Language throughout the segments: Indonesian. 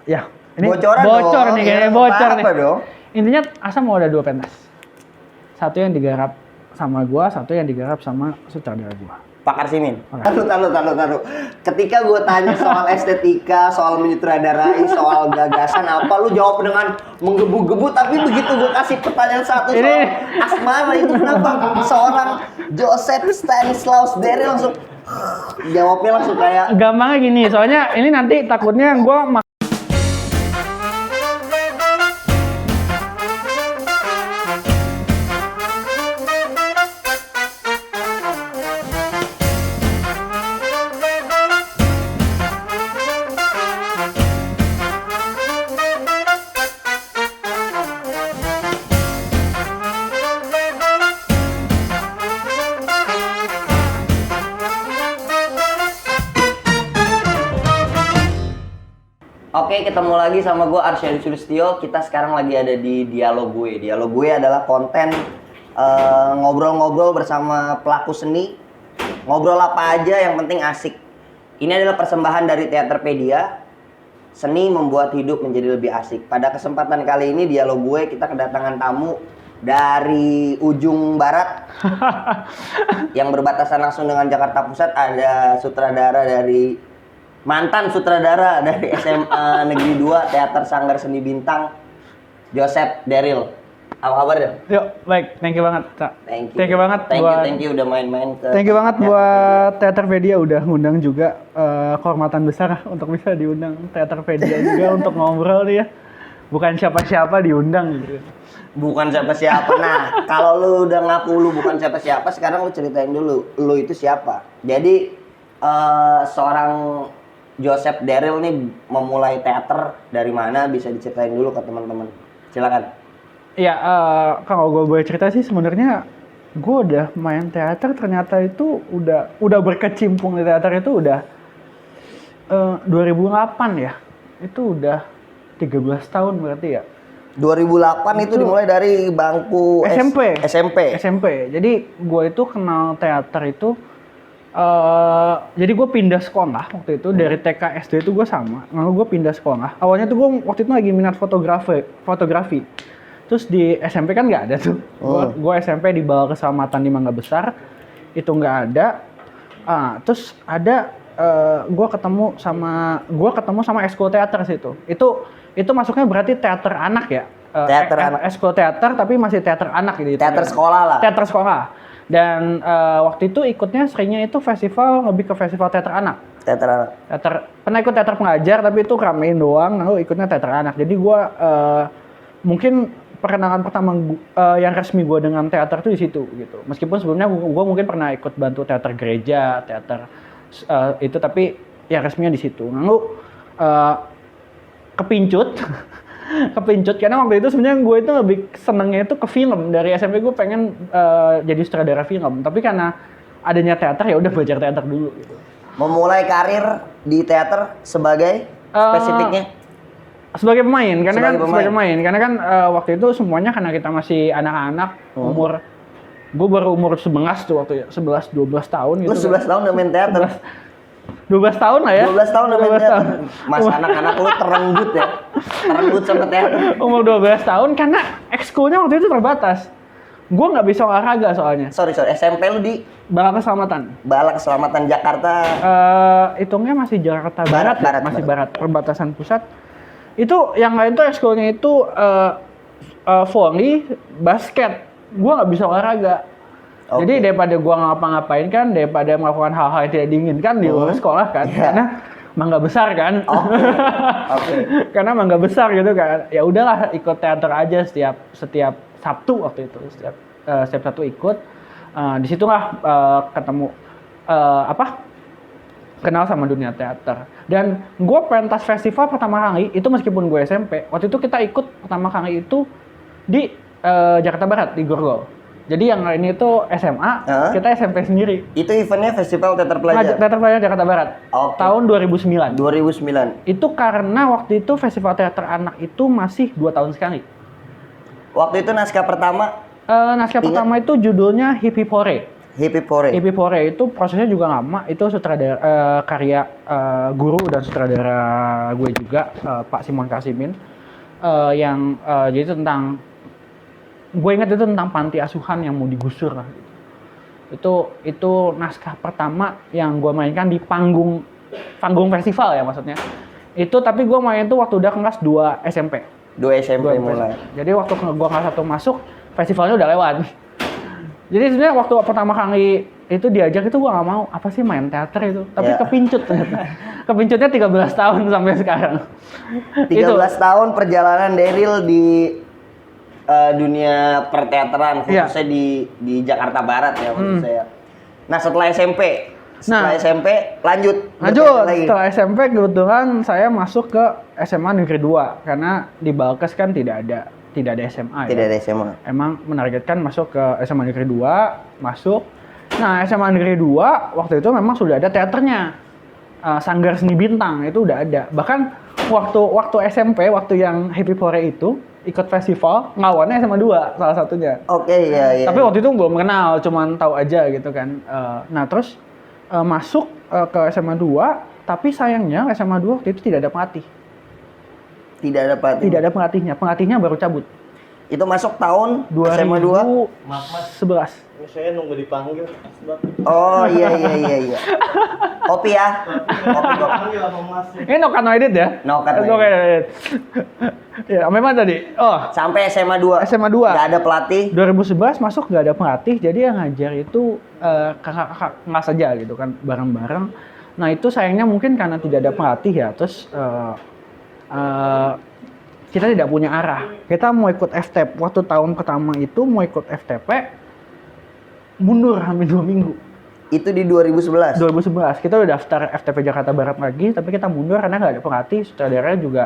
Ya, ini Bocoran bocor dong. nih kayaknya, Ya, bocor nih. apa dong? Intinya Asam mau ada 2 pentas. Satu yang digarap sama gua, satu yang digarap sama sutradara gua. Pakar Simin. Oke. Taruh. Ketika gue tanya soal estetika, soal menyutradarai, soal gagasan apa, lu jawab dengan menggebu-gebu. Tapi begitu gue kasih pertanyaan satu soal asmara itu kenapa seorang Joseph Stanislaus Daryl langsung jawabnya langsung kayak Gampangnya gini, soalnya ini nanti takutnya gua Oke, ketemu lagi sama gue Arsyadi Sulistyo. Kita sekarang lagi ada di Dialog Gue. Dialog Gue adalah konten ngobrol-ngobrol bersama pelaku seni. Ngobrol apa aja yang penting asik. Ini adalah persembahan dari Teaterpedia. Seni membuat hidup menjadi lebih asik. Pada kesempatan kali ini Dialog Gue kita kedatangan tamu dari ujung barat yang berbatasan langsung dengan Jakarta Pusat. Ada sutradara dari mantan sutradara dari SMA Negeri 2 Teater Sanggar Seni Bintang, Joseph Daryl. Apa kabar deh? Yuk, baik, thank you banget, Cak. Thank you banget thank you udah main-main ke. Thank you banget buat Teaterpedia udah ngundang juga, kehormatan besar untuk bisa diundang Teaterpedia juga untuk ngobrol nih ya. Bukan siapa-siapa diundang gitu. Bukan siapa-siapa. Nah, kalau lu udah ngaku lu bukan siapa-siapa, sekarang lu ceritain dulu lu itu siapa. Jadi seorang Joseph Daryl nih memulai teater dari mana, bisa diceritain dulu ke teman-teman. Silakan. Iya, kalau gue boleh cerita sih sebenarnya gue udah main teater ternyata itu udah berkecimpung di teater itu udah 2008 ya. Itu udah 13 tahun berarti ya. 2008 itu dimulai dari bangku SMP. Jadi gue itu kenal teater itu jadi gue pindah sekolah waktu itu dari TK SD itu gue sama. Lalu gue pindah sekolah. Awalnya tuh gue waktu itu lagi minat fotografi. Terus di SMP kan nggak ada tuh. Gue SMP di Bala Keselamatan di Mangga Besar itu nggak ada. Terus ada gue ketemu sama ekskul teater situ. Itu masuknya berarti teater anak ya. Teater anak. Ekskul teater tapi masih teater anak gitu. Teater sekolah lah. Teater sekolah. Dan waktu itu ikutnya seringnya itu festival, lebih ke festival teater anak. Pernah ikut teater pengajar tapi itu ramein doang, lalu ikutnya teater anak. Jadi gue mungkin perkenalan pertama yang resmi gue dengan teater tuh di situ gitu. Meskipun sebelumnya gue mungkin pernah ikut bantu teater gereja, teater itu, tapi ya resminya di situ. Lalu kepincut karena waktu itu sebenarnya gue itu lebih senengnya itu ke film. Dari SMP gue pengen jadi sutradara film, tapi karena adanya teater ya udah belajar teater dulu gitu. Memulai karir di teater sebagai spesifiknya sebagai pemain karena kan waktu itu semuanya karena kita masih anak-anak, gue baru umur 11 tuh waktu ya, 11 12 tahun gitu. Lu 11 tahun udah main teater. 12 tahun lah ya. 12 tahun udah main teater. Mas anak-anak lu terenggut ya. Terenggut sama teater. Umur 12 tahun karena ekskulnya waktu itu terbatas. Gue nggak bisa olahraga soalnya. Sorry, SMP lu di Bala Keselamatan Jakarta. Hitungnya masih Jakarta Barat, masih barat, perbatasan pusat. Itu yang lain tuh ekskulnya itu volley, basket. Gue nggak bisa olahraga. Okay. Jadi daripada gua ngapa-ngapain kan, daripada melakukan hal-hal yang tidak diinginkan di luar sekolah kan, karena Mangga Besar kan. Okay. Karena Mangga Besar gitu kan. Ya udahlah ikut teater aja setiap Sabtu waktu itu. Setiap Sabtu ikut. Di situlah ketemu kenal sama dunia teater. Dan gua pentas festival pertama kali itu meskipun gue SMP, waktu itu kita ikut pertama kali itu di Jakarta Barat di Grogol. Jadi yang ini itu SMA, kita SMP sendiri. Itu eventnya Festival Teater Pelajar? Teater Pelajar Jakarta Barat, tahun 2009. Itu karena waktu itu Festival Teater Anak itu masih 2 tahun sekali. Waktu itu naskah pertama? Pertama itu judulnya Hip Hip Hore. Hip Hore. Hip Hore itu prosesnya juga lama. Itu sutradara karya guru dan sutradara gue juga, Pak Simon Kasimin, yang jadi tentang, gue ingat itu tentang panti asuhan yang mau digusur lah. Itu naskah pertama yang gue mainkan di panggung festival ya maksudnya. Itu tapi gue main tuh waktu udah kelas 2 SMP. 2 SMP mulai. Jadi waktu gue kelas 1 masuk, festivalnya udah lewat. Jadi sebenarnya waktu pertama kali itu diajak itu gue nggak mau, apa sih main teater itu, tapi kepincut ternyata. Kepincut,nya 13 tahun sampai sekarang. 13 tahun perjalanan Daryl di dunia perteateran, khususnya di Jakarta Barat ya maksud saya. Nah setelah SMP lanjut. Setelah SMP kebetulan saya masuk ke SMA Negeri 2 karena di Balkes kan tidak ada SMA. Tidak ada SMA. Emang menargetkan masuk ke SMA Negeri 2, masuk. Nah, SMA Negeri 2 waktu itu memang sudah ada teaternya. Sanggar Seni Bintang itu udah ada. Bahkan waktu SMP, waktu yang Happy Hore itu ikut festival, ngawannya SMA 2 salah satunya. Oke, iya. Tapi waktu itu belum kenal, cuman tahu aja gitu kan. Nah, terus masuk ke SMA 2, tapi sayangnya SMA 2 waktu itu tidak ada pelatih. Tidak ada pelatihnya. Pelatihnya baru cabut. Itu masuk tahun 2011. SMA 2? Saya nunggu dipanggil. Oh iya. Kopi ya. Kopi. Panggil sama Mas. Ini no cut no edit ya? No cut, no edit. Ya, sampai mana tadi? Oh, sampai SMA 2. SMA 2. Gak ada pelatih. 2011 masuk gak ada pelatih, jadi yang ngajar itu kakak-kakak kelas saja gitu kan, bareng-bareng. Nah itu sayangnya mungkin karena tidak ada pelatih ya, terus kita tidak punya arah. Kita mau ikut FTP, waktu tahun pertama itu mau ikut FTP, mundur hampir 2 minggu. Itu di 2011? 2011, kita udah daftar FTP Jakarta Barat lagi, tapi kita mundur karena nggak ada pelatih, sutradaranya juga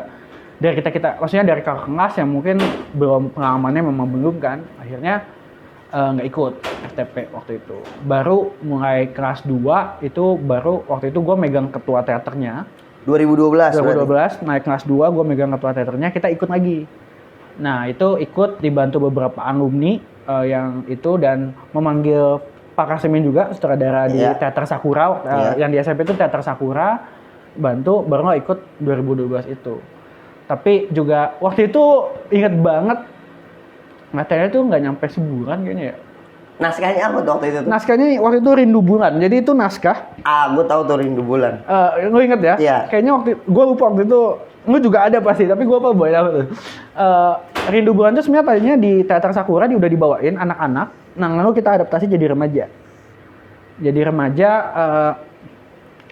dari kita, maksudnya dari kakak kelas yang mungkin belum pengalamannya memang belum kan, akhirnya nggak ikut FTP waktu itu. Baru mulai kelas 2 itu baru waktu itu gue megang ketua teaternya. 2012 naik kelas 2 gue megang ketua teaternya, kita ikut lagi. Nah itu ikut dibantu beberapa alumni yang itu dan memanggil Pak Kasimin juga sutradara di Teater Sakura yang di SMP itu Teater Sakura, bantu baru nggak ikut 2012 itu. Tapi juga waktu itu inget banget materinya tuh nggak nyampe sebulan kayaknya ya. Naskahnya apa tuh waktu itu? Naskahnya waktu itu Rindu Bulan. Jadi itu naskah. Gue tahu tuh Rindu Bulan. Lu inget ya? Iya. Kayaknya gue lupa waktu itu. Lu juga ada pasti, tapi gue apa boleh apa tuh. Rindu Bulan itu sebenarnya tadinya di Teater Sakura udah dibawain anak-anak. Nah lalu kita adaptasi jadi remaja.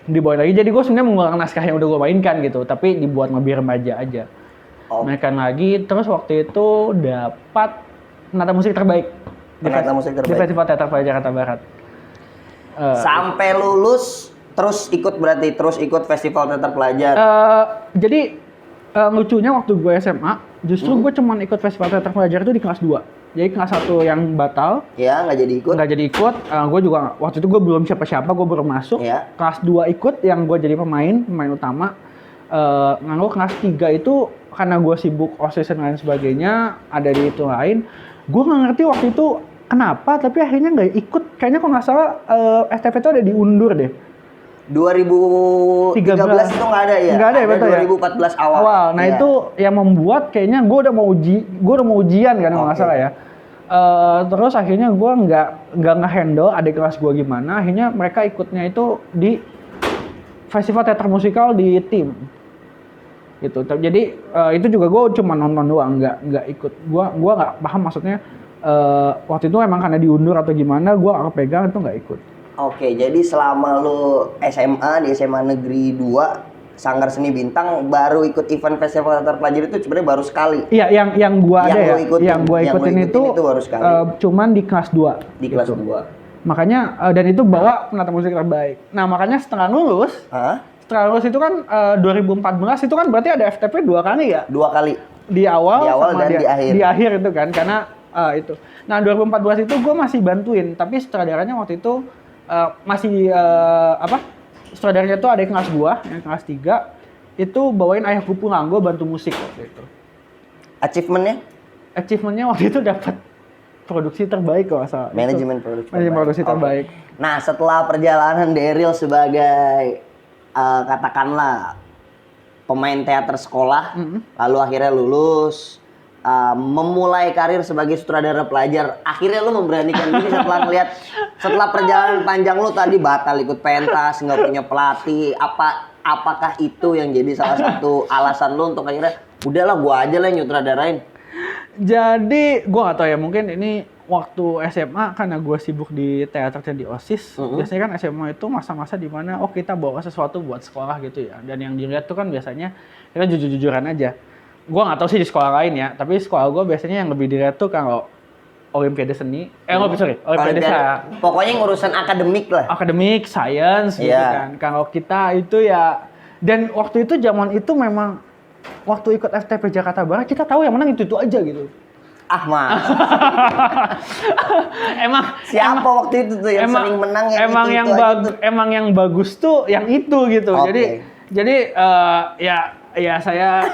Dibawain lagi. Jadi gue sebenarnya mengulang naskah yang udah gue mainkan gitu, tapi dibuat lebih remaja aja. Mainkan lagi. Terus waktu itu dapat penata musik terbaik. Di Festival Teater Pelajar Jakarta Barat. Sampai lulus terus ikut festival teater pelajar. Jadi lucunya waktu gue SMA, justru gue cuman ikut festival teater pelajar itu di kelas 2. Jadi kelas 1 yang batal. Ya, nggak jadi ikut. Gue juga waktu itu gue belum siapa-siapa, gue baru masuk. Ya. Kelas 2 ikut yang gue jadi pemain utama. Lalu kelas 3 itu karena gue sibuk OSIS dan lain sebagainya, ada di itu lain. Gue nggak ngerti waktu itu kenapa, tapi akhirnya nggak ikut. Kayaknya kalau nggak salah FTP itu ada diundur deh. 2013 itu nggak ada ya? Nggak ada ya, betul ya? 2014 awal. Nah itu yang membuat kayaknya gue udah mau ujian kan kalau nggak salah ya. Terus akhirnya gue nggak nge-handle adik kelas gue gimana. Akhirnya mereka ikutnya itu di festival teater musikal di tim. Gitu. Jadi itu juga gue cuma nonton doang, nggak ikut. Gue nggak paham maksudnya waktu itu emang karena diundur atau gimana, gue nggak kepegang itu nggak ikut. Oke, jadi selama lu SMA di SMA Negeri 2 Sanggar Seni Bintang baru ikut event festival teater pelajar itu sebenarnya baru sekali. Iya, yang gua ada ya. Yang gua ikutin itu baru sekali. Cuman di kelas 2. Di kelas 2. Makanya dan itu bawa penata musik terbaik. Nah, makanya setelah lulus itu kan 2014 itu kan berarti ada FTP 2 kali ya? 2 kali. Di awal sama dan di akhir. Di akhir itu kan karena itu. Nah, 2014 itu gue masih bantuin, tapi sutradaranya waktu itu sutradaranya tuh ada kelas 2, yang kelas 3 itu bawain Ayahku Pulang, gue bantu musik waktu itu. Achievementnya Achievementnya waktu itu dapat produksi terbaik kalau nggak salah. Manajemen produksi produksi Oke. terbaik. Nah, setelah perjalanan Daryl sebagai katakanlah pemain teater sekolah, lalu akhirnya lulus, memulai karir sebagai sutradara pelajar, akhirnya lu memberanikan diri setelah perjalanan panjang lu tadi batal ikut pentas, nggak punya pelatih, apakah itu yang jadi salah satu alasan lu untuk akhirnya udahlah gua aja lah yang nyutradarain? Jadi gue gak tahu ya, mungkin ini waktu SMA karena gue sibuk di teater dan di OSIS. Biasanya kan SMA itu masa-masa dimana kita bawa sesuatu buat sekolah gitu ya. Dan yang dilihat tuh kan biasanya kita jujur-jujuran aja. Gue gak tahu sih di sekolah lain ya, tapi sekolah gue biasanya yang lebih dilihat tuh kalau Olimpiade seni, Olimpiade saya. Pokoknya ngurusan akademik lah. Akademik, science gitu kan. Kalau kita itu ya, dan waktu itu zaman itu memang waktu ikut FTP Jakarta Barat kita tahu yang menang itu aja gitu. Ahmad. Siapa waktu itu tuh yang sering menang emang yang bagus tuh yang itu gitu. Okay. Jadi ya saya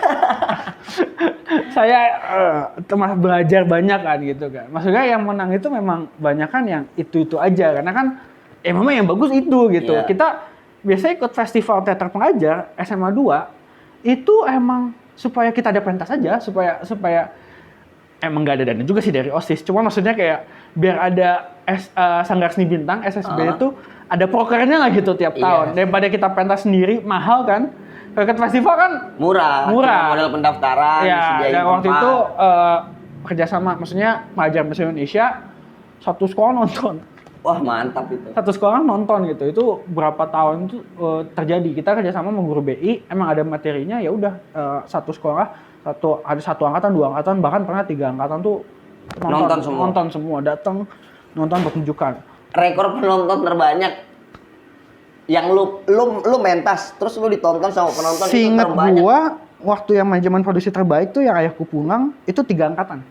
telah belajar banyak kan gitu kan. Maksudnya yang menang itu memang banyak kan yang itu aja karena kan memang yang bagus itu gitu. Yeah. Kita biasanya ikut festival teater pengajar SMA 2 itu emang supaya kita ada pentas aja, supaya emang nggak ada dana juga sih dari OSIS. Cuma maksudnya kayak biar ada Sanggar Seni Bintang SSB itu ada prokernya lah gitu tiap tahun. Daripada kita pentas sendiri mahal kan. Kalau ikut festival kan murah. Cuma modal pendaftaran. Ya, dan waktu itu kerjasama, maksudnya Mahajar Bahasa Indonesia satu sekolah nonton. Wah mantap itu. Satu sekolah nonton gitu, itu berapa tahun itu terjadi. Kita kerjasama sama guru BI, emang ada materinya ya udah satu sekolah, ada satu angkatan, 2 angkatan, bahkan pernah 3 angkatan tuh nonton semua, datang nonton pertunjukan. Rekor penonton terbanyak yang lu mentas, terus lu ditonton sama penonton itu Seinget terbanyak. gua, waktu yang manajemen produksi terbaik tuh yang Ayahku Pulang, itu 3 angkatan.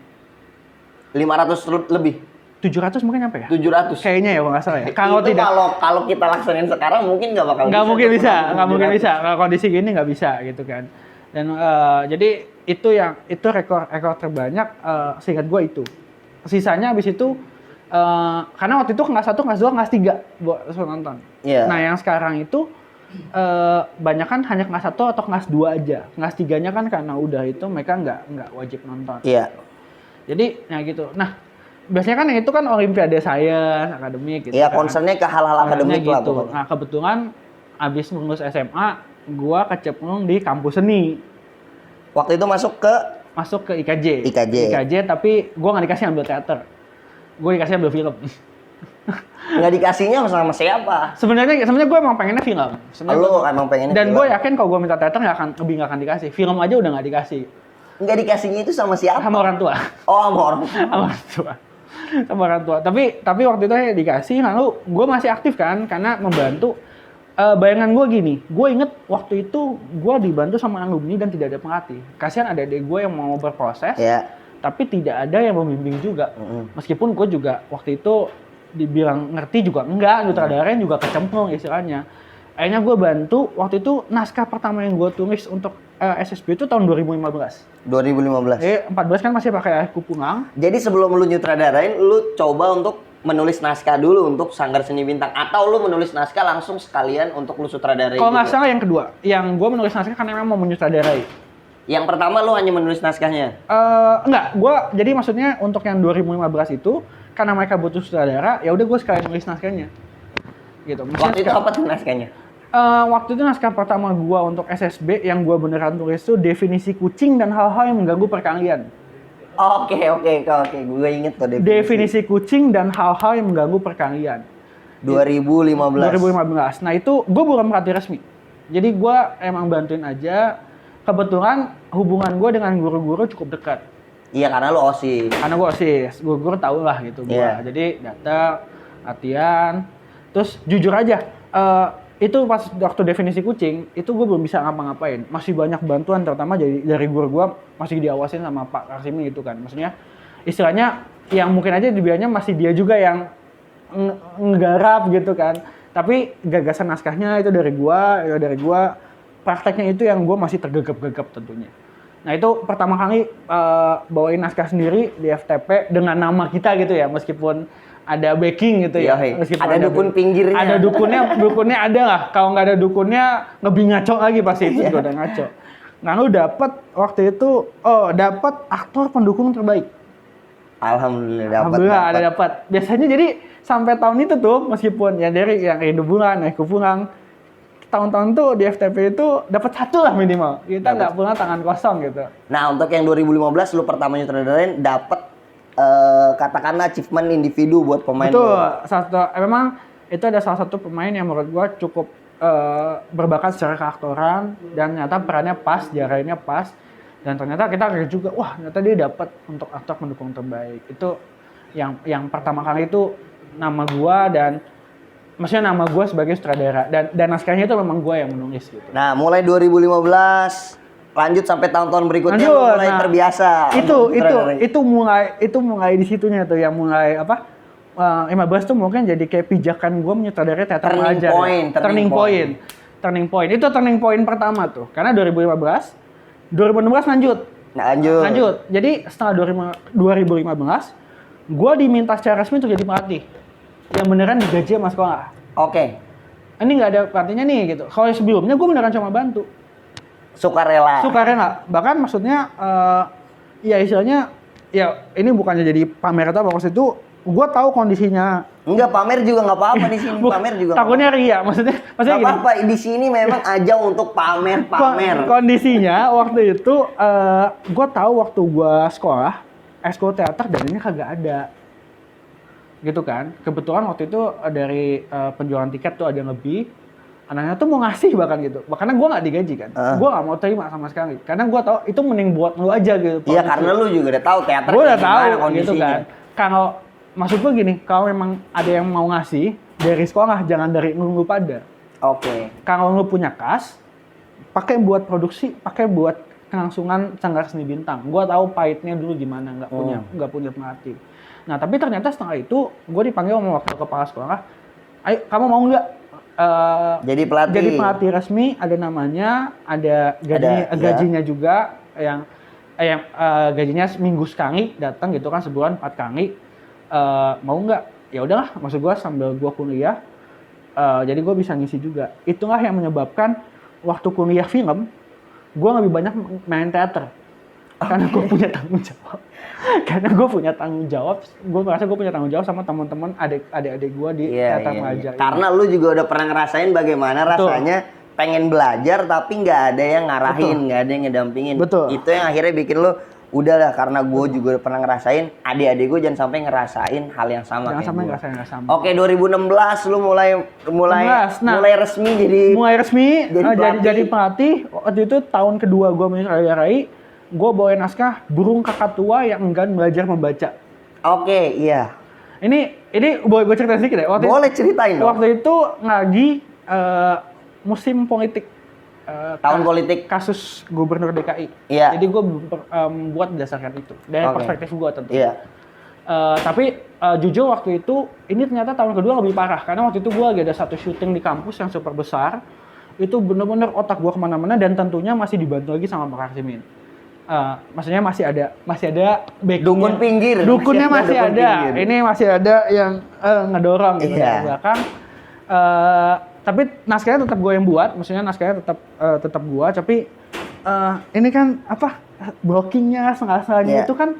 500 lebih. 700 mungkin nyampe ya? 700. Kayaknya ya kalau nggak salah ya. Kalau tidak, kalau kita laksanain sekarang mungkin nggak mungkin bisa. Nggak mungkin bisa. Kalau kondisi gini nggak bisa gitu kan. Dan jadi itu rekor terbanyak seingat gue itu. Sisanya habis itu karena waktu itu kelas 1, kelas 2, kelas 3 buat nonton. Yeah. Nah yang sekarang itu banyak kan hanya kelas 1 atau kelas 2 aja. Kelas 3-nya kan karena udah itu mereka nggak wajib nonton. Iya. Jadi gitu. Nah biasanya kan yang itu kan Olimpiade Science, akademik gitu. Iya, kan. concernnya ke hal-hal akademik lah gitu. pokoknya. Nah, kebetulan abis lulus SMA, gua kecemplung di kampus seni. Waktu itu masuk ke IKJ, tapi gua nggak dikasih ambil teater. Gua dikasih ambil film. Nggak dikasihnya sama siapa? Sebenarnya gua emang pengennya film. Emang pengennya dan film. Gua yakin kalau gua minta teater nggak akan dikasih. Film aja udah nggak dikasih. Nggak dikasihnya itu sama siapa? Sama orang tua. Oh, sama orang tua. Sama orang tua. Tapi waktu itu saya dikasih, lalu gue masih aktif kan karena membantu. Bayangan gue gini, gue inget waktu itu gue dibantu sama alumni dan tidak ada pelatih. Kasihan adik-adik gue yang mau berproses, tapi tidak ada yang membimbing juga. Meskipun gue juga waktu itu dibilang ngerti juga enggak, sutradarain juga kecemplung istilahnya. Akhirnya gue bantu, waktu itu naskah pertama yang gue tulis untuk SSB itu tahun 2015. 2015. 14 kan masih pakai Ayahku Pulang. Jadi sebelum lu nyutradarain, lu coba untuk menulis naskah dulu untuk Sanggar Seni Bintang, atau lu menulis naskah langsung sekalian untuk lu sutradarain? Kalau nggak salah yang kedua, yang gue menulis naskah karena memang mau menyutradarai. Yang pertama lu hanya menulis naskahnya? Enggak, gue jadi maksudnya untuk yang 2015 itu karena mereka butuh sutradara, ya udah gue sekalian nulis naskahnya. Gitu. Waktu itu apa tuh naskahnya? Waktu itu naskah pertama gua untuk SSB yang gua beneran tulis itu definisi kucing dan hal-hal yang mengganggu perkalian. Oke, gue inget tuh Definisi kucing dan hal-hal yang mengganggu perkalian. 2015. Nah itu gua bukan pelatih resmi. Jadi gua emang bantuin aja. Kebetulan hubungan gua dengan guru-guru cukup dekat. Iya, karena lu OSIS. Karena gua OSIS, guru-guru tau lah gitu gua. Yeah. Jadi datang, latihan, terus jujur aja. Itu pas waktu definisi kucing, itu gue belum bisa ngapa-ngapain. Masih banyak bantuan, terutama dari guru gue masih diawasin sama Pak Karsimi gitu kan. Maksudnya, istilahnya yang mungkin aja dibilangnya masih dia juga yang ngegarap gitu kan. Tapi gagasan naskahnya itu dari gue, prakteknya itu yang gue masih tergegap-gegap tentunya. Nah itu pertama kali bawain naskah sendiri di FTP dengan nama kita gitu ya, meskipun ada backing gitu ya. Meskipun ada dukun pinggirnya. Ada dukunnya ada lah. Kalau nggak ada dukunnya lebih ngaco lagi pasti itu juga udah ngaco. Nah lu dapet waktu itu, dapet aktor pendukung terbaik. Alhamdulillah dapat. Biasanya jadi sampai tahun itu tuh meskipun ya dari yang Rindu Bulan, Aku Pulang, tahun-tahun tuh di FTP itu dapat satu lah minimal. Kita nggak pulang tangan kosong gitu. Nah, untuk yang 2015 lu pertama nyutradarain dapat katakanlah achievement individu buat pemain. Betul. Memang itu ada salah satu pemain yang menurut gua cukup berbakat secara keaktoran dan ternyata perannya pas, jarainnya pas. Dan ternyata kita kaget juga, wah ternyata dia dapat untuk aktor pendukung terbaik. Itu yang pertama kali itu nama gua dan maksudnya nama gua sebagai sutradara dan naskahnya itu memang gua yang menulis gitu. Nah, mulai 2015 lanjut sampai tahun-tahun berikutnya mulai terbiasa. Itu mulai di situnya tuh yang mulai 15 tuh mungkin jadi kayak pijakan gua menyutradarai teater pelajar. Turning point. Itu turning point pertama tuh. Karena 2016 lanjut. Jadi setelah 2015, gue diminta secara resmi untuk jadi pelatih. Yang beneran digaji sama sekolah. Oke. Ini nggak ada pelatihnya nih gitu. Kalau sebelumnya gue beneran cuma bantu. Sukarela. Bahkan maksudnya, ya istilahnya, ya ini bukannya jadi pamer atau apa. Maksud itu, gue tahu kondisinya. Enggak, pamer juga nggak apa-apa di sini. Pamer juga. Takutnya ria, maksudnya nggak apa-apa. Di sini memang ajang untuk pamer. Kondisinya waktu itu, gue tahu waktu gue sekolah, ekskul teater dananya kagak ada, gitu kan. Kebetulan waktu itu dari penjualan tiket tuh ada yang lebih, anaknya tuh mau ngasih bahkan gitu. Karena gue nggak digaji kan, gue nggak mau terima sama sekali. Karena gue tahu itu mending buat lu aja gitu. Iya, karena lu juga udah tahu teater. Gue udah tahu gitu kan. Kalau maksud gue gini, kalau memang ada yang mau ngasih dari sekolah, jangan dari lu pada. Oke. Kalau lu punya kas, pakai buat produksi, pakai buat kelangsungan Sanggar Seni Bintang. Gue tahu pahitnya dulu gimana, nggak punya pelatih. Nah tapi ternyata setelah itu, gue dipanggil sama wakil kepala sekolah, ayo kamu mau nggak jadi pelatih resmi, ada namanya, ada gajinya juga, yang gajinya seminggu sekali datang gitu kan, sebulan 4 kali. Mau nggak? Ya udahlah, maksud gue sambil gue kuliah, jadi gue bisa ngisi juga. Itulah yang menyebabkan waktu kuliah film, gue lebih banyak main teater. Karena gue punya tanggung jawab. Gue merasa gue punya tanggung jawab sama teman-teman adik-adik gue di teater pelajar. Karena lu juga udah pernah ngerasain bagaimana rasanya pengen belajar tapi nggak ada yang ngarahin, nggak ada yang ngedampingin. Betul. Itu yang akhirnya bikin lu udahlah, karena gue juga pernah ngerasain, adik-adik gue jangan sampai ngerasain hal yang sama. Jangan sampai ngerasain hal yang sama. Oke, 2016 lu mulai resmi jadi pelatih. Waktu itu tahun kedua gue menyutradarai, gue bawain naskah Burung Kakak Tua yang enggan belajar membaca. Oke, iya. Ini boleh gue cerita sedikit ya? Boleh ceritain dong. Waktu itu lagi musim politik. Tahun politik kasus gubernur DKI. Iya. Jadi gue buat berdasarkan itu dari perspektif gue tentu. Iya. Tapi jujur waktu itu ini ternyata tahun kedua lebih parah karena waktu itu gue lagi ada satu syuting di kampus yang super besar. Itu bener-bener otak gue kemana-mana dan tentunya masih dibantu lagi sama Pak Arsimin. Maksudnya masih ada dukun pinggir. Dukunnya masih ada. Ini masih ada yang ngedorong gitu dari belakang. Tapi naskahnya tetap gue yang buat, maksudnya naskahnya tetap gue, tapi ini kan blockingnya, setengah-setengahnya itu kan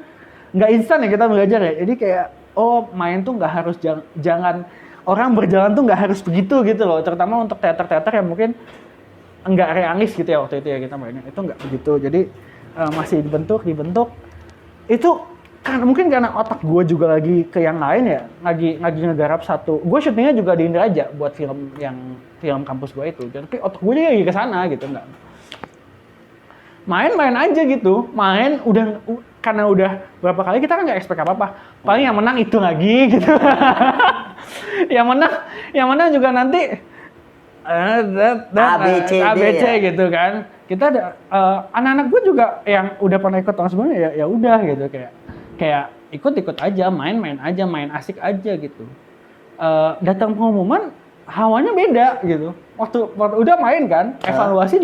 nggak instan ya kita belajar ya. Jadi kayak main tuh nggak harus jangan orang berjalan tuh nggak harus begitu gitu loh. Terutama untuk teater-teater yang mungkin nggak realis gitu ya waktu itu ya kita mainnya itu nggak begitu. Jadi masih dibentuk itu. Mungkin karena otak gue juga lagi ke yang lain ya, lagi ngegarap satu. Gue syutingnya juga di Indra buat film kampus gue itu. Jadi otak gue lagi ke sana gitu, enggak. Main aja gitu, karena udah berapa kali kita kan nggak expect apa-apa. Paling yang menang itu lagi gitu. yang menang juga nanti ABC gitu kan. Kita ada anak-anak gue juga yang udah pernah ikut tahun sebelumnya ya udah gitu kayak ikut aja, main aja, main asik aja gitu. Datang pengumuman, hawanya beda gitu. Waktu udah main kan, evaluasi,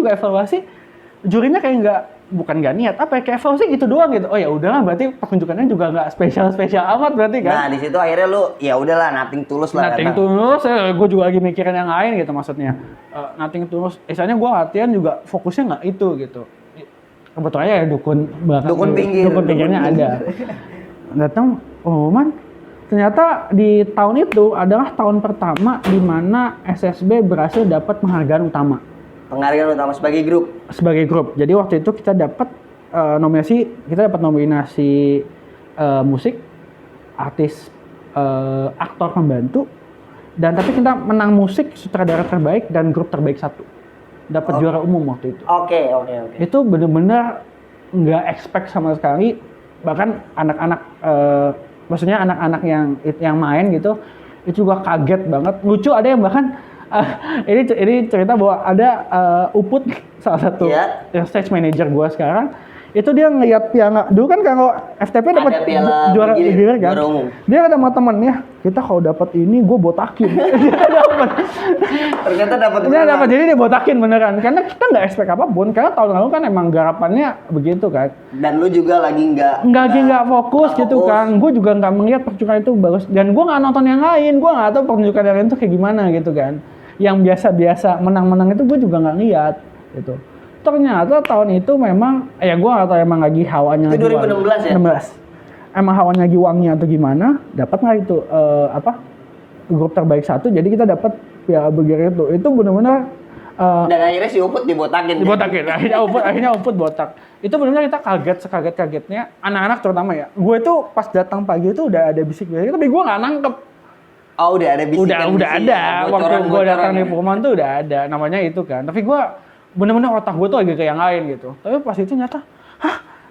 jurinya kayak bukan nggak niat apa ya, kayak evaluasi gitu doang gitu. Oh ya udahlah, berarti pertunjukannya juga nggak spesial amat berarti kan. Nah, di situ akhirnya lu ya udahlah nothing tulus lah. Nothing tulus, gue juga lagi mikirin yang lain gitu maksudnya. Nothing tulus, misalnya gue latihan juga fokusnya nggak itu gitu. Kebetulan ya dukun belakang, dukun pinggirnya ada. Datang, oh man, ternyata di tahun itu adalah tahun pertama di mana SSB berhasil dapat penghargaan utama. Penghargaan utama sebagai grup. Sebagai grup. Jadi waktu itu kita dapat nominasi musik, artis, aktor pembantu, dan tapi kita menang musik sutradara terbaik dan grup terbaik 1. Dapat juara umum waktu itu. Oke. Itu bener-bener nggak expect sama sekali. Bahkan anak-anak, maksudnya anak-anak yang main gitu, itu juga kaget banget. Lucu, ada yang bahkan ini cerita bahwa ada Uput, salah satu yang stage manager gua sekarang, itu dia ngeliat piala. Dulu kan kalau FTP dapat juara begini kan, dia kata sama temennya, kita kalau dapat ini gue botakin. Ternyata dapat. Jadi dia botakin beneran, karena kita nggak expect apapun, karena tahun lalu kan emang garapannya begitu kan. Dan lu juga lagi nggak fokus gitu kan. Gue juga nggak melihat pertunjukan itu bagus, dan gue nggak nonton yang lain, gue nggak tahu pertunjukan yang lain itu kayak gimana gitu kan. Yang biasa-biasa menang-menang itu gue juga nggak lihat gitu. Ternyata tahun itu memang, ya gue nggak tahu emang lagi hawanya itu lagi 2016 ya? 16. Emang hawanya lagi wangi atau gimana, dapat nggak itu grup terbaik 1, jadi kita dapat piala bergilir itu benar-benar. Dan akhirnya si Uput dibotakin. Akhirnya Uput botak. Itu benar-benar kita kagetnya, anak-anak terutama ya. Gue tuh pas datang pagi itu udah ada bisik-bisik, tapi gue nggak nangkep. Oh, udah ada bisikan. Udah ada. Waktu gue datang di Purman tuh udah ada, namanya itu kan. Tapi gue bener-bener otak gue tuh lagi kayak yang lain gitu. Tapi pas itu nyata,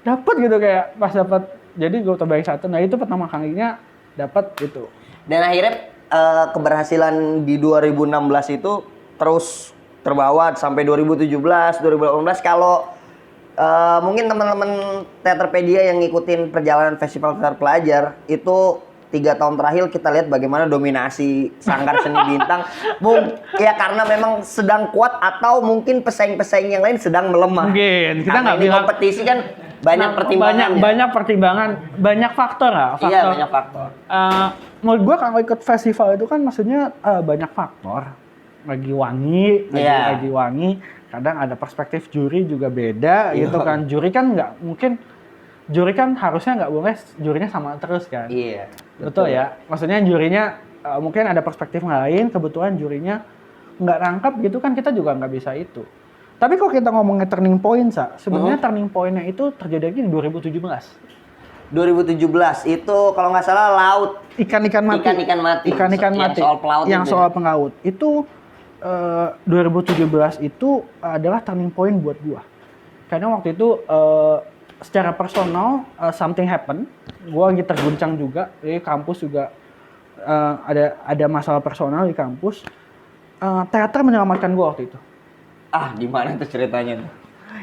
dapet gitu, kayak pas dapet jadi gue terbaik 1. Nah itu pertama kalinya dapet gitu. Dan akhirnya keberhasilan di 2016 itu terus terbawa sampai 2017, 2018. Kalau mungkin teman-teman Teaterpedia yang ngikutin perjalanan Festival Teater Pelajar itu 3 tahun terakhir kita lihat bagaimana dominasi Sanggar Seni Bintang. Ya karena memang sedang kuat atau mungkin pesaing-pesaing yang lain sedang melemah. Mungkin kita nggak bilang kompetisi kan banyak pertimbangan. Banyak pertimbangan, banyak faktor lah. Iya, banyak faktor. Menurut gua kalau ikut festival itu kan maksudnya banyak faktor. Lagi wangi. Kadang ada perspektif juri juga beda gitu kan. Juri kan harusnya nggak boleh jurinya sama terus kan. Iya. Betul ya. Maksudnya jurinya mungkin ada perspektif lain, kebetulan jurinya nggak nangkap gitu kan, kita juga nggak bisa itu. Tapi kalau kita ngomongnya turning point, sebenarnya turning point-nya itu terjadi di 2017. 2017 itu kalau nggak salah laut. Ikan-ikan mati. Yang soal pelaut. Yang soal pelaut. Itu 2017 itu adalah turning point buat gua. Karena waktu itu secara personal something happen, gue lagi terguncang juga di kampus juga, ada masalah personal di kampus. Teater menyelamatkan gue waktu itu. Gimana tuh ceritanya tuh?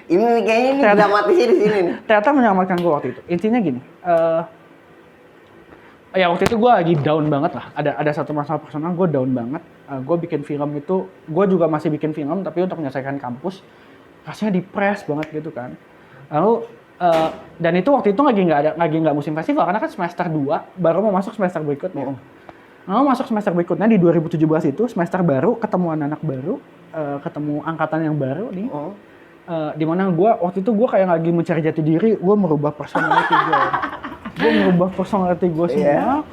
Ini kayaknya ini dramatisnya di sini nih. Teater menyelamatkan gue waktu itu. Intinya gini, ya waktu itu gue lagi down banget lah. Ada satu masalah personal, gue down banget. Gue bikin film itu, gue juga masih bikin film tapi untuk menyelesaikan kampus, rasanya depres banget gitu kan. Lalu dan itu waktu itu lagi nggak musim festival karena kan semester 2 baru mau masuk semester berikutnya. Lalu masuk semester berikutnya di 2017 itu semester baru, ketemu anak-anak baru, ketemu angkatan yang baru nih. Di mana waktu itu gue kayak lagi mencari jati diri, gue merubah personality gue. Semua,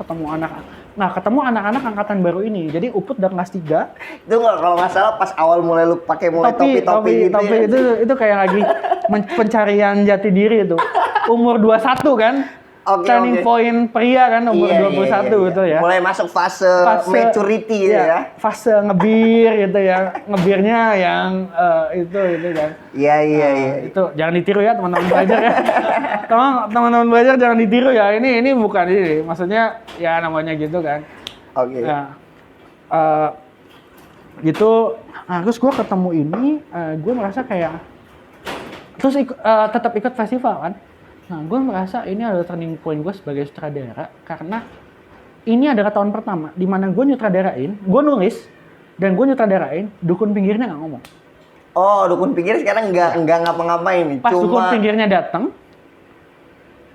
ketemu anak-anak angkatan baru ini. Jadi Uput udah kelas 3. Itu kalau nggak salah pas awal mulai topi gitu ya. Itu kayak lagi pencarian jati diri itu. Umur 21 kan? Turning point pria kan, umur 21 gitu ya. Mulai masuk fase maturity gitu ya. Fase ngebir gitu ya. Ngebirnya yang itu kan. Iya. Itu jangan ditiru ya teman-teman belajar ya. Teman-teman belajar jangan ditiru ya. Ini bukan ini. Maksudnya ya namanya gitu kan. Oke. Nah, gitu. Terus gue ketemu ini, gue merasa kayak terus tetap ikut festival kan. Nah, gue merasa ini adalah turning point gue sebagai sutradara karena ini adalah tahun pertama di mana gue nyutradarain, gue nulis dan gue nyutradarain, dukun pinggirnya nggak ngomong. Oh, dukun pinggir sekarang nggak ngapa-ngapain nih. Pas dukun pinggirnya datang,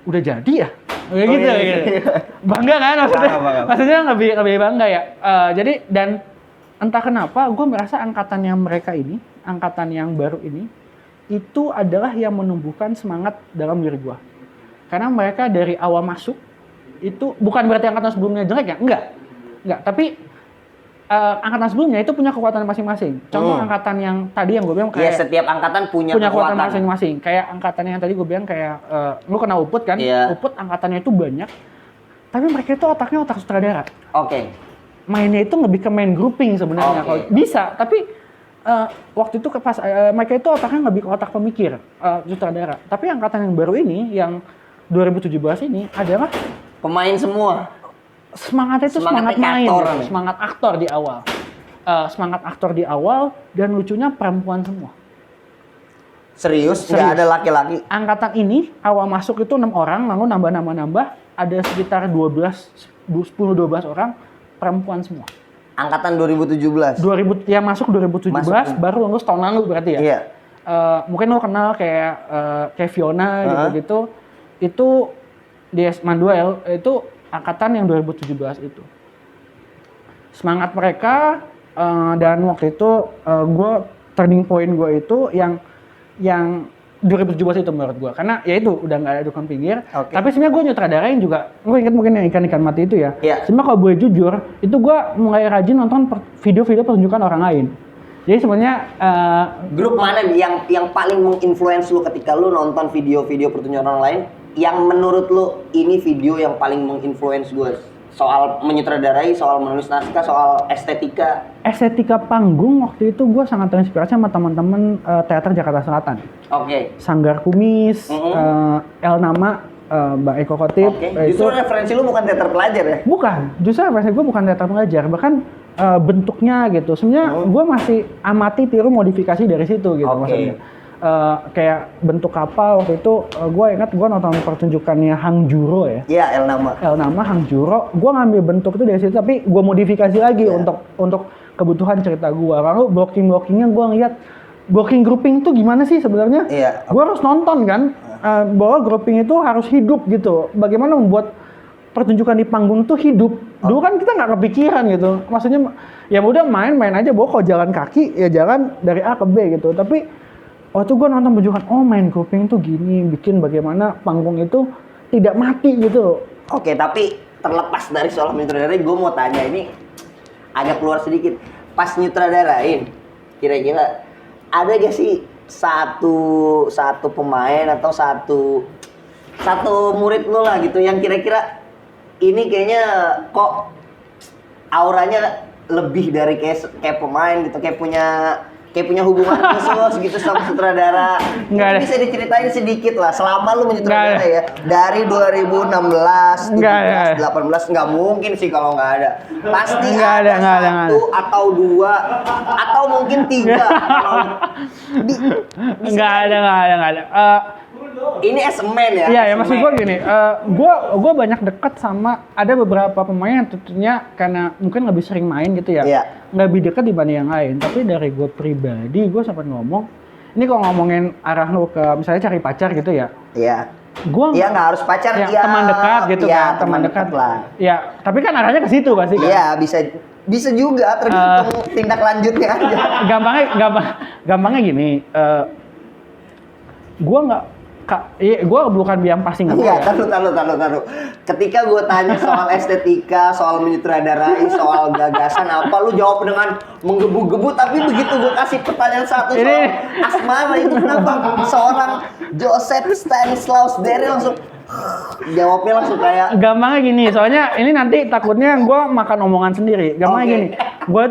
udah jadi ya? Kayak gitu, iya. gitu. Bangga kan maksudnya? Bangga. Maksudnya lebih bangga ya. Jadi dan entah kenapa gue merasa angkatan yang mereka ini, angkatan yang baru ini, itu adalah yang menumbuhkan semangat dalam diri gue. Karena mereka dari awal masuk itu bukan berarti angkatan sebelumnya jelek ya, enggak. Tapi angkatan sebelumnya itu punya kekuatan masing-masing. Contoh angkatan yang tadi yang gue bilang kayak setiap angkatan punya kekuatan masing-masing. Kayak angkatan yang tadi gue bilang kayak lu kenal Uput kan? Uput angkatannya itu banyak. Tapi mereka itu otaknya otak sutradara. Oke. Mainnya itu lebih ke main grouping sebenarnya. Kalau bisa, tapi waktu itu pas mereka itu otaknya lebih ke otak pemikir sutradara. Tapi angkatan yang baru ini yang 2017 ini adalah pemain semua. Semangatnya itu semangat main, semangat aktor di awal. Semangat aktor di awal dan lucunya perempuan semua. Serius? Nggak ada laki-laki? Angkatan ini awal masuk itu 6 orang, lalu nambah, ada sekitar 10-12 orang perempuan semua. Angkatan 2017? Yang masuk 2017, baru lulus tahun lalu berarti ya? Iya. Mungkin lo kenal kayak Fiona gitu-gitu. Itu di Manuel itu angkatan yang 2017 itu. Semangat mereka dan waktu itu turning point gue itu yang 2017 itu menurut gue. Karena ya itu udah nggak ada dukun pinggir. Tapi sebenarnya gue nyutradarain juga. Gue ingat mungkin yang ikan-ikan mati itu ya. Sebenarnya kalau gue jujur, itu gue mulai rajin nonton video-video pertunjukan orang lain. Jadi sebenarnya grup mana yang paling menginfluence lu ketika lu nonton video-video pertunjukan orang lain? Yang menurut lu ini video yang paling menginfluence gue soal menyutradarai, soal menulis naskah, soal estetika panggung waktu itu gue sangat terinspirasi sama teman-teman teater Jakarta Selatan. Sanggar Kumis, El Nama, Mbak Eko Khotib. Justru referensi lu bukan teater pelajar ya? Bukan, justru referensi gue bukan teater pelajar, bahkan bentuknya gitu. Sebenarnya gue masih amati tiru modifikasi dari situ gitu maksudnya. Kayak bentuk kapal waktu itu gue ingat gue nonton pertunjukannya Hang Juro ya. Iya, El Nama Hang Juro. Gue ngambil bentuk itu dari situ tapi gue modifikasi lagi untuk kebutuhan cerita gue. Lalu blockingnya gue ngeliat blocking grouping itu gimana sih sebenarnya? Gue harus nonton kan bahwa grouping itu harus hidup gitu. Bagaimana membuat pertunjukan di panggung itu hidup. Dulu kan kita nggak kepikiran gitu. Maksudnya ya udah main aja bahwa kalau jalan kaki ya jalan dari A ke B gitu. Tapi waktu gue nonton pertunjukan, main grouping tuh gini, bikin bagaimana panggung itu tidak mati gitu. Tapi terlepas dari soal menyutradarain, gue mau tanya ini agak keluar sedikit. Pas nyutradarain, kira-kira ada gak sih satu pemain atau satu murid lo lah gitu yang kira-kira ini kayaknya kok auranya lebih dari kayak pemain gitu, kayak punya hubungan khusus gitu sama sutradara. Bisa diceritain sedikit lah selama lu menyutradara ya. Dari 2016, 17, 18 nggak mungkin sih kalau nggak ada. Pasti ada satu atau dua atau mungkin tiga. Nggak ada. Ini as a man ya? Iya, ya maksud gue gini, gue banyak dekat sama ada beberapa pemain yang tentunya karena mungkin lebih sering main gitu ya, lebih dekat dibanding yang lain. Tapi dari gue pribadi, gue sempat ngomong, ini kalau ngomongin arah lo ke misalnya cari pacar gitu ya. Iya. Gue nggak harus pacar, teman dekat gitu kan, teman dekat lah. Ya, tapi kan arahnya ke situ pasti kan. Iya, bisa juga tergantung tindak lanjutnya aja. Gampangnya gini, gue bukan bilang pasti nggak. Iya, taruh. Ketika gue tanya soal estetika, soal menyutradarai, soal gagasan apa, lu jawab dengan menggebu-gebu. Tapi begitu gue kasih pertanyaan satu soal asmara itu kenapa seorang Joseph Stanislaus Dery langsung jawabnya langsung kayak. Gampangnya gini, soalnya ini nanti takutnya gue makan omongan sendiri. Gampangnya gini, gue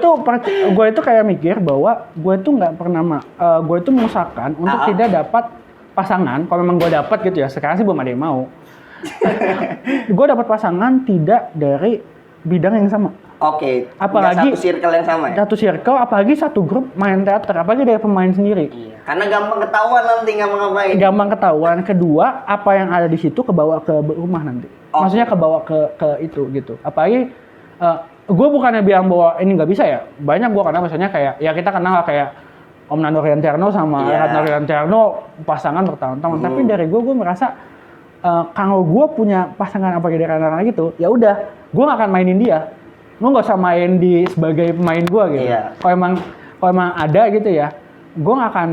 itu kayak mikir bahwa gue itu nggak pernah, gue itu mengusahakan untuk tidak dapat pasangan, kalau memang gue dapat gitu ya, sekarang sih belum ada yang mau. Gue dapat pasangan tidak dari bidang yang sama. Apalagi satu circle yang sama ya? Satu circle, apalagi satu grup main teater, apalagi dari pemain sendiri. Iya. Karena gampang ketahuan nanti nggak mau ngapain. Gampang ketahuan. Kedua, apa yang ada di situ kebawa ke rumah nanti. Maksudnya kebawa ke itu gitu. Apalagi gue bukannya bilang bahwa ini nggak bisa ya. Banyak gue kenal misalnya kayak, ya kita kenal kayak Om Nando Riantiarno sama Iya. Ratna Riantiarno pasangan bertahun-tahun. Tapi dari gue merasa kalau gue punya pasangan apa gitu gitu, ya udah, gue gak akan mainin dia. Gue nggak usah main di sebagai pemain gue gitu. Iya. Kalau emang ada gitu ya, gue gak akan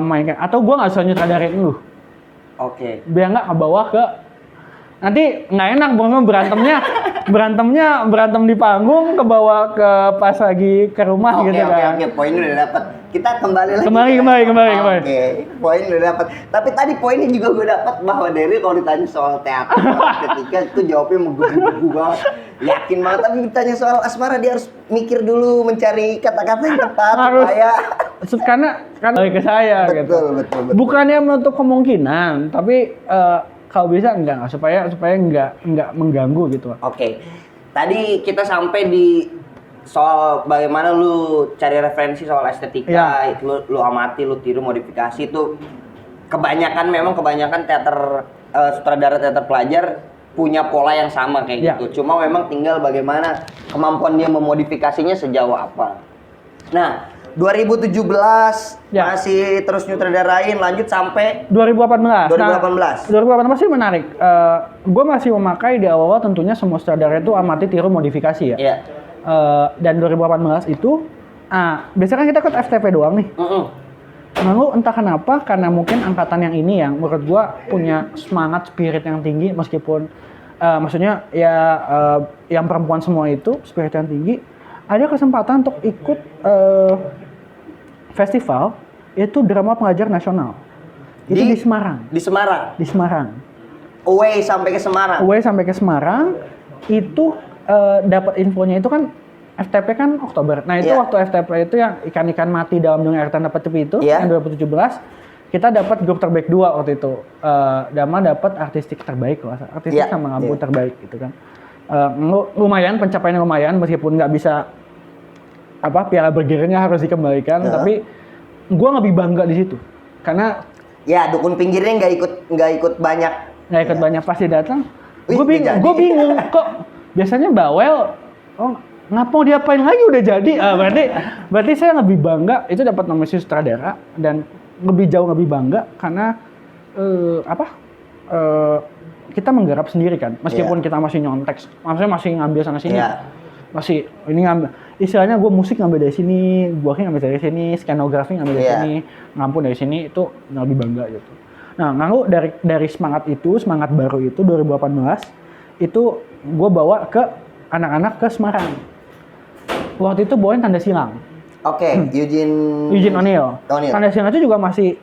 mainkan atau gue nggak usah nyutradarin lu. Oke. Biar nggak kebawa ke nanti nggak enak berantem di panggung kebawa ke pas lagi ke rumah gitu kan. Oke, poin udah dapat. Kita kembali lagi. Kembali. Oke, poin udah dapat. Tapi tadi poinnya juga gue dapat bahwa Derry kalau ditanya soal teater ketika itu jawabnya menggebu-gebu banget. Yakin banget, tapi ditanya soal asmara dia harus mikir dulu mencari kata-kata yang tepat supaya karena ke saya gitu. Betul. Bukannya menutup kemungkinan, tapi kalau bisa enggak supaya enggak mengganggu gitu. Oke. Tadi kita sampai di soal bagaimana lu cari referensi soal estetika, Ya. lu amati, lu tiru, modifikasi itu kebanyakan teater sutradara teater pelajar punya pola yang sama kayak Ya. gitu. Cuma memang tinggal bagaimana kemampuan dia memodifikasinya sejauh apa. Nah, 2017 Ya. masih terus nyutradarain lanjut sampai 2018. 2018. 2018 sih menarik. Gue masih memakai di awal tentunya semua sutradara itu amati, tiru, modifikasi ya. Iya. Dan 2018 itu, biasanya kan kita ikut FTP doang nih. Lalu entah kenapa, karena mungkin angkatan yang ini yang menurut gue punya semangat spirit yang tinggi meskipun maksudnya ya yang perempuan semua itu spirit yang tinggi, ada kesempatan untuk ikut festival itu drama pengajar nasional. Itu di Semarang. Di Semarang. Di Semarang. Away sampai ke Semarang. Away sampai ke Semarang itu dapat infonya itu kan FTP kan Oktober. Nah itu Iya. waktu FTP itu yang ikan-ikan mati dalam dunia air tanah tepi itu Iya. yang 2017 kita dapat grup terbaik 2 waktu itu. Dama dapat artistik terbaik loh, artistik Iya. sama lampu Iya. terbaik gitu kan. Lumayan pencapaiannya lumayan meskipun nggak bisa piala bergirnya harus dikembalikan, tapi gue lebih bangga di situ karena Ya, dukun pinggirnya nggak ikut banyak. nggak ikut banyak pasti datang. Wih, Gue nggak jadi. bingung kok biasanya bawel. Oh, ngapa diapain lagi udah jadi? Berarti saya lebih bangga itu dapat nominasi sutradara dan lebih bangga karena kita menggarap sendiri kan, meskipun kita masih nyontek, maksudnya masih ngambil sana sini. Iya. Masih ini ngambil istilahnya gue musik ngambil dari sini, gua ngambil dari sini, skenografi ngambil dari sini, ngampu dari sini, itu lebih bangga gitu. Nah, lalu dari semangat baru itu 2018 itu gue bawa ke anak-anak ke Semarang. Waktu itu bawain Tanda Silang. Oke, Eugene O'Neill. Tanda Silang itu juga masih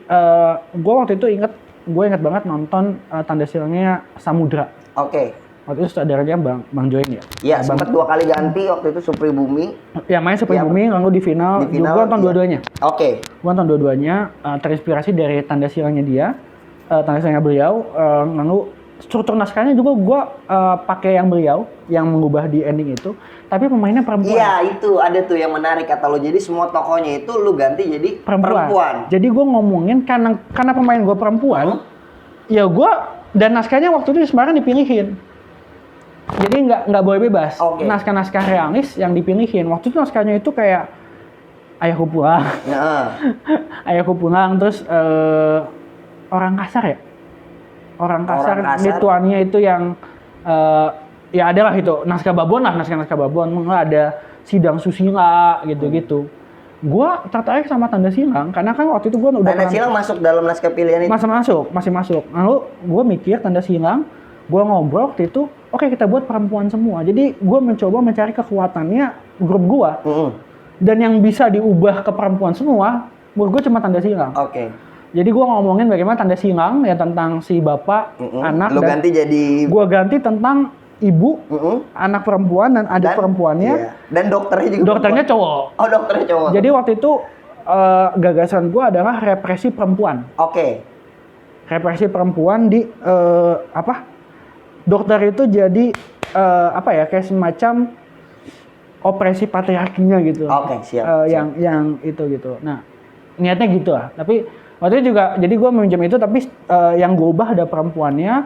gue waktu itu gue inget banget nonton Tanda Silangnya Samudra. Oke. Waktu itu sutradaranya Bang Join ya. Iya, sempat 2 kali ganti waktu itu Supri Bumi. Ya main Supri Bumi, lalu di final gue nonton dua-duanya. Oke. Gue nonton dua-duanya, terinspirasi dari Tanda Silangnya dia, Tanda Silangnya beliau, lalu struktur naskahnya juga gue pakai yang beliau, yang mengubah di ending itu, tapi pemainnya perempuan. Iya, itu ada tuh yang menarik kata lo. Jadi semua tokohnya itu lu ganti jadi perempuan. Jadi gue ngomongin karena pemain gue perempuan, ya gue dan naskahnya waktu itu di Semarang dipilihin. Jadi nggak boleh bebas. Okay. Naskah-naskah realis yang dipilihin. Waktu itu naskahnya itu kayak Ayahku Pulang. Nah. Ayahku Pulang, terus Orang Kasar ya. Orang Kasar. Lituania itu yang ya adalah itu naskah Babon lah, naskah Babon. Ada Sidang Susila gitu-gitu. Gua tertarik sama Tanda Silang karena kan waktu itu gua udah Tanda Silang masuk dalam naskah pilihan itu. Masih masuk. Lalu gua mikir Tanda Silang, gua ngobrol waktu itu, oke, kita buat perempuan semua. Jadi gue mencoba mencari kekuatannya grup gue. Dan yang bisa diubah ke perempuan semua, menurut gue cuma Tanda Silang. Oke. Jadi gue ngomongin bagaimana Tanda Silang ya tentang si bapak, anak. Lu ganti jadi. Gue ganti tentang ibu, anak perempuan dan adik perempuannya. Iya. Dan dokternya juga. Dokternya cowok. Oh, dokternya cowok. Jadi waktu itu gagasan gue adalah represi perempuan. Oke. Represi perempuan di dokter itu jadi kayak semacam opresi patriarkinya gitu. Oke, siap. Yang itu gitu. Nah, niatnya gitu lah. Tapi waktu itu juga jadi gue meminjam itu, tapi yang gue ubah ada perempuannya,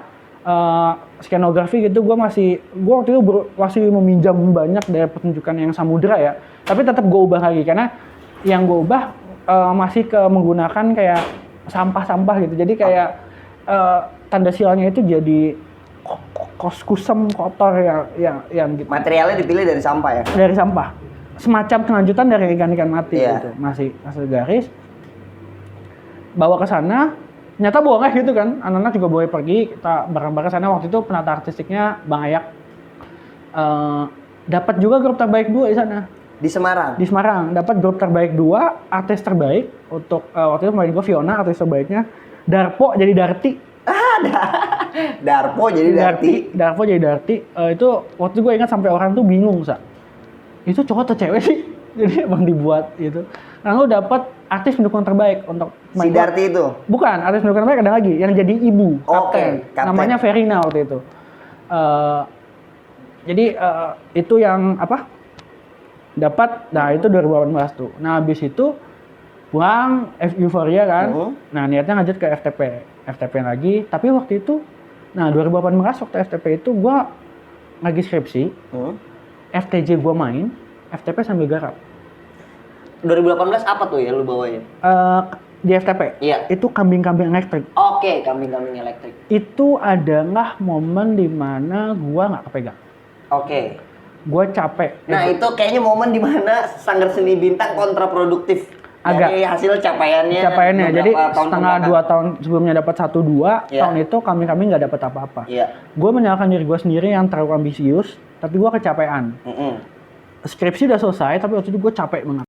skenografi gitu. Gue waktu itu masih meminjam banyak dari pertunjukan yang Samudra ya. Tapi tetap gue ubah lagi karena yang gue ubah masih menggunakan kayak sampah-sampah gitu. Jadi kayak tanda sialnya itu jadi kusam kotor yang gitu. Materialnya dipilih dari sampah ya? Dari sampah. Semacam kelanjutan dari ikan-ikan mati Iya. gitu. Masih garis. Bawa ke sana, nyata boleh gitu kan. Anak-anak juga boleh pergi, kita bareng-bareng ke sana. Waktu itu penata artistiknya Bang Ayak. Dapat juga grup terbaik 2 di sana. Di Semarang? Di Semarang dapat grup terbaik 2, artis terbaik untuk waktu itu pemain gue Fiona, artis terbaiknya. Darpo jadi Darti. Darpo jadi Darti. Darpo jadi Darti. Itu waktu itu gue ingat sampai orang tuh bingung, Sa. Itu cowok atau cewek sih? Jadi emang dibuat gitu. Lalu dapat artis pendukung terbaik untuk Si Darti itu? Bukan, artis pendukung terbaik ada lagi yang jadi ibu, Oke, kapten. Namanya Verina waktu itu. Jadi itu yang apa? Dapat, nah itu 2018 tuh. Nah habis itu pulang Euphoria kan. Nah niatnya lanjut ke FTP lagi. Tapi waktu itu, nah 2018 waktu FTP itu gua lagi skripsi. FTJ gua main, FTP sambil garap. 2018 apa tuh ya lu bawain? Di FTP? Iya. Itu kambing-kambing elektrik. Oke, kambing-kambing elektrik. Itu adalah momen dimana gua nggak kepegang. Oke. Gue capek. Nah itu kayaknya momen dimana Sanggar Seni Bintang kontraproduktif Agak. dari hasil capaiannya. Jadi beberapa tahun setengah kebelakang. 2 tahun sebelumnya dapat 1-2, Iya. tahun itu kami nggak dapat apa-apa. Iya. Gue menyalahkan diri gue sendiri yang terlalu ambisius, tapi gue kecapean. Skripsi udah selesai, tapi waktu itu gue capek banget.